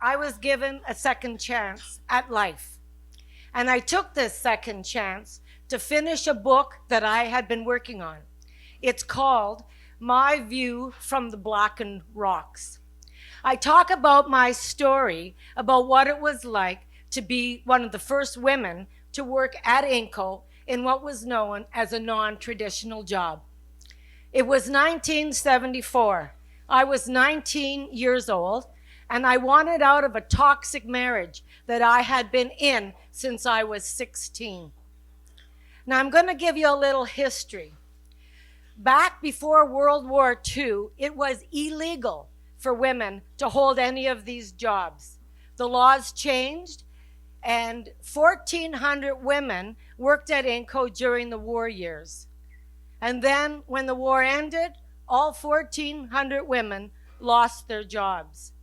I was given a second chance at life. And I took this second chance to finish a book that I had been working on. It's called My View from the Blackened Rocks. I talk about my story, about what it was like to be one of the first women to work at Inco in what was known as a non-traditional job. It was 1974. I was 19 years old, and I wanted out of a toxic marriage that I had been in since I was 16. Now, I'm going to give you a little history. Back before World War II, it was illegal for women to hold any of these jobs. The laws changed, and 1,400 women worked at Inco during the war years. And then when the war ended, all 1,400 women lost their jobs.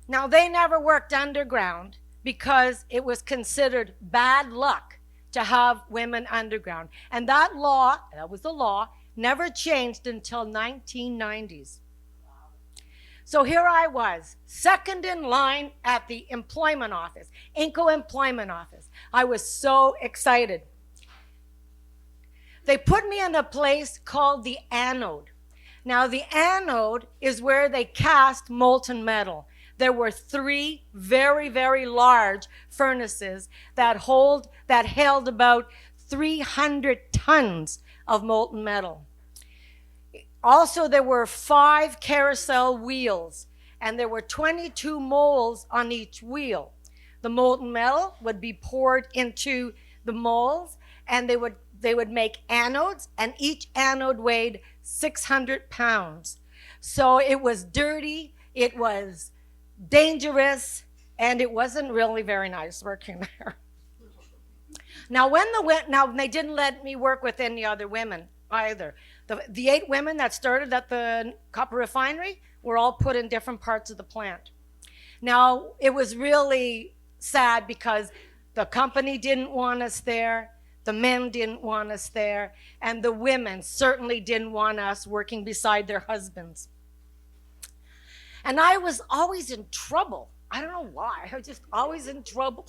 Now, they never worked underground because it was considered bad luck to have women underground. And that was the law, never changed until 1990s. So here I was, second in line at the employment office, Inco employment office. I was so excited. They put me in a place called the anode. Now, the anode is where they cast molten metal. There were 3 very, very large furnaces that held about 300 tons of molten metal. Also, there were 5 carousel wheels, and there were 22 molds on each wheel. The molten metal would be poured into the molds, and they would make anodes, and each anode weighed 600 pounds. So it was dirty, it was dangerous, and it wasn't really very nice working there. Now, they didn't let me work with any other women either. The 8 women that started at the copper refinery were all put in different parts of the plant. Now, it was really sad because the company didn't want us there, the men didn't want us there, and the women certainly didn't want us working beside their husbands. And I was always in trouble. I don't know why. I was just always in trouble.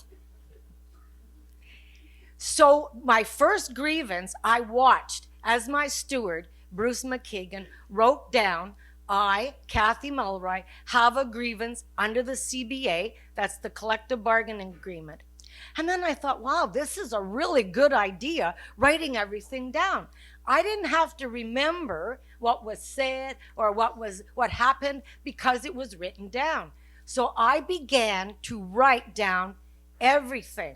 So my first grievance, I watched as my steward, Bruce McKeegan, wrote down, I, Cathy Mulroy, have a grievance under the CBA, that's the collective bargaining agreement. And then I thought, wow, this is a really good idea, writing everything down. I didn't have to remember what was said or what happened because it was written down. So I began to write down everything.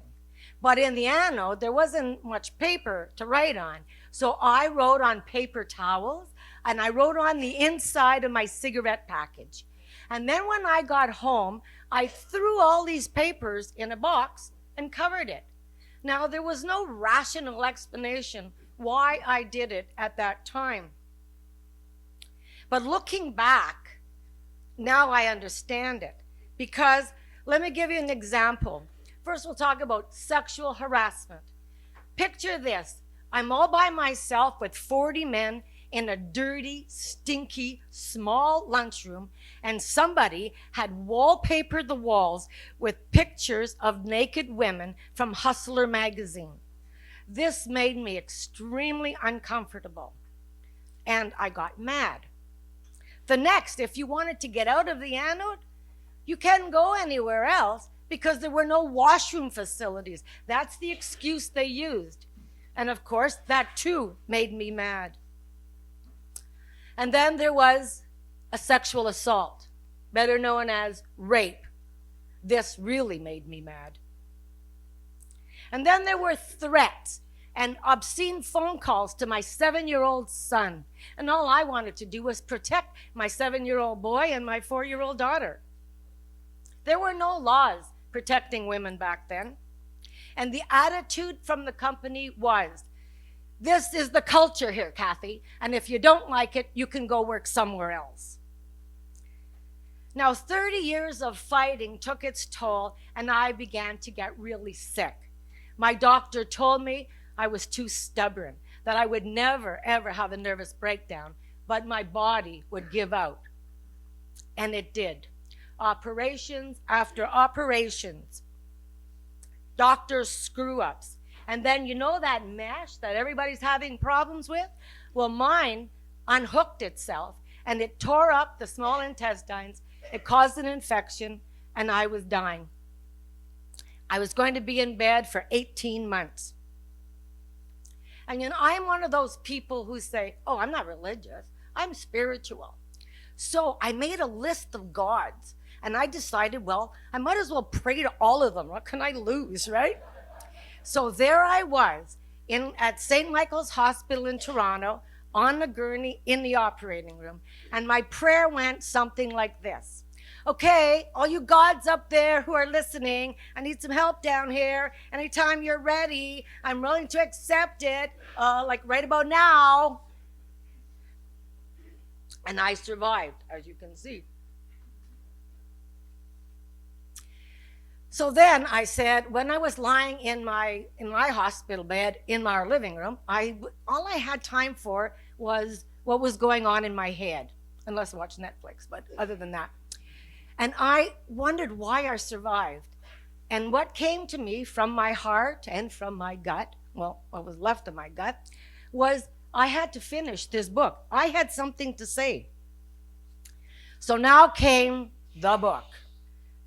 But in the anode, there wasn't much paper to write on. So I wrote on paper towels, and I wrote on the inside of my cigarette package. And then when I got home, I threw all these papers in a box and covered it. Now, there was no rational explanation why I did it at that time. But looking back, now I understand it. Because let me give you an example. First, we'll talk about sexual harassment. Picture this. I'm all by myself with 40 men in a dirty, stinky, small lunchroom, and somebody had wallpapered the walls with pictures of naked women from Hustler magazine. This made me extremely uncomfortable, and I got mad. The next, if you wanted to get out of the anode, you couldn't go anywhere else because there were no washroom facilities. That's the excuse they used. And of course, that too made me mad. And then there was a sexual assault, better known as rape. This really made me mad. And then there were threats and obscene phone calls to my 7-year-old son. And all I wanted to do was protect my 7-year-old boy and my 4-year-old daughter. There were no laws protecting women back then. And the attitude from the company was, this is the culture here, Cathy, and if you don't like it, you can go work somewhere else. Now, 30 years of fighting took its toll, and I began to get really sick. My doctor told me I was too stubborn, that I would never, ever have a nervous breakdown, but my body would give out. And it did. Operations after operations, doctors' screw-ups. And then you know that mesh that everybody's having problems with? Well, mine unhooked itself, and it tore up the small intestines. It caused an infection, and I was dying. I was going to be in bed for 18 months. And I'm one of those people who say, oh, I'm not religious, I'm spiritual. So I made a list of gods, and I decided, well, I might as well pray to all of them. What can I lose, right? So there I was at St. Michael's Hospital in Toronto, on the gurney in the operating room. And my prayer went something like this. Okay, all you gods up there who are listening, I need some help down here. Anytime you're ready, I'm willing to accept it, like right about now. And I survived, as you can see. So then I said, when I was lying in my hospital bed in our living room, all I had time for was what was going on in my head, unless I watched Netflix, but other than that. And I wondered why I survived. And what came to me from my heart and from my gut, well, what was left of my gut, was I had to finish this book. I had something to say. So now came the book.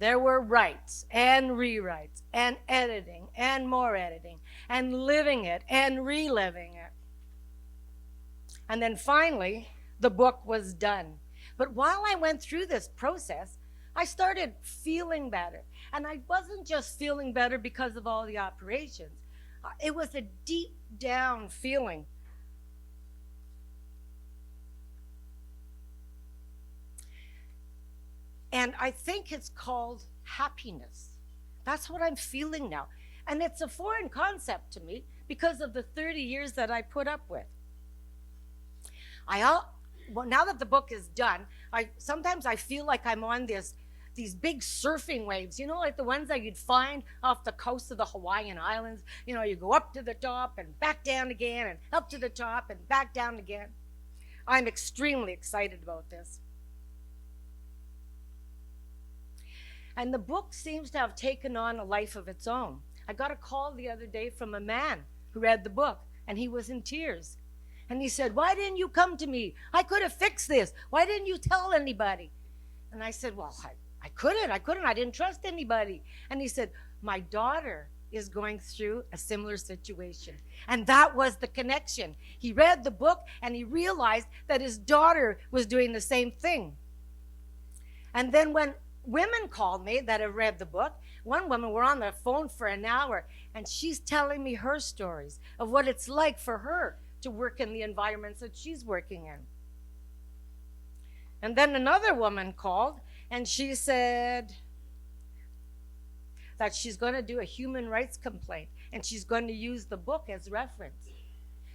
There were writes and rewrites and editing and more editing and living it and reliving it. And then finally, the book was done. But while I went through this process, I started feeling better. And I wasn't just feeling better because of all the operations. It was a deep down feeling. And I think it's called happiness. That's what I'm feeling now. And it's a foreign concept to me because of the 30 years that I put up with. Well, now that the book is done, sometimes I feel like I'm on these big surfing waves, like the ones that you'd find off the coast of the Hawaiian Islands. You go up to the top and back down again and up to the top and back down again. I'm extremely excited about this. And the book seems to have taken on a life of its own. I got a call the other day from a man who read the book, and he was in tears. And he said, why didn't you come to me? I could have fixed this. Why didn't you tell anybody? And I said, well, I couldn't. I didn't trust anybody. And he said, my daughter is going through a similar situation. And that was the connection. He read the book, and he realized that his daughter was doing the same thing. And then when women called me that have read the book, one woman, we're on the phone for an hour, and she's telling me her stories of what it's like for her to work in the environments that she's working in. And then another woman called, and she said that she's going to do a human rights complaint, and she's going to use the book as reference.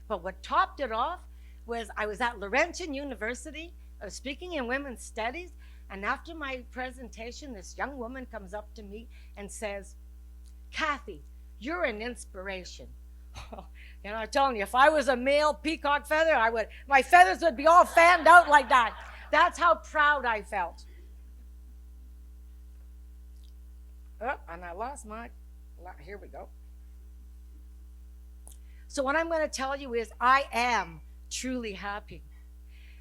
But what topped it off was I was at Laurentian University, speaking in women's studies, and after my presentation, this young woman comes up to me and says, Cathy, you're an inspiration. I'm telling you, if I was a male peacock feather, my feathers would be all fanned out like that. That's how proud I felt. Oh, and I lost here we go. So what I'm going to tell you is I am truly happy.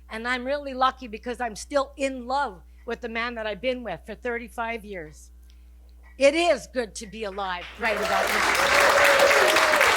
And I'm really lucky because I'm still in love with the man that I've been with for 35 years. It is good to be alive right about now.